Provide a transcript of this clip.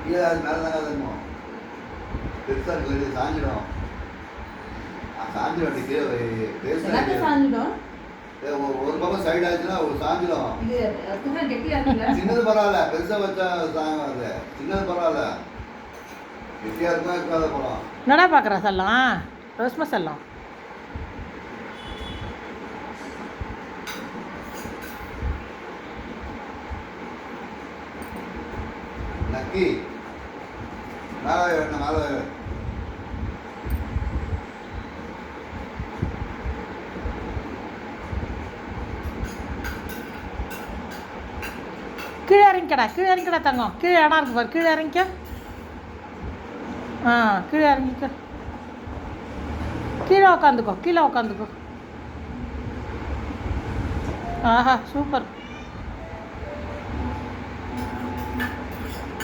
கீழே அது மேலே தாங்க இருக்கும். பெருசாக இருக்கு சாஞ்சிடும். சாஞ்சிடும் கீழே பெருசாக சாஞ்சிடும். ஒரு பக்கம் சைடு ஆச்சுன்னா ஒரு சாஞ்சிடும். சின்னது பரவாயில்ல, பெருசாக வச்சா சாங்காது. சின்னது பரவாயில்ல, கெட்டியாக இருந்தால் இருக்காத படம். என்னடா பார்க்குறா செல்லம்? ரோஸ்மா செல்லம் நக்கி மேலே வேணும், மேலே கீழே இறங்கிக்கடா தங்கம். கீழே இடம் இருக்கு பாரு, கீழே இறங்கிக்க. கீழே இறங்கிக்க. கீழே உக்காந்துக்கோ. ஆஹா சூப்பர்.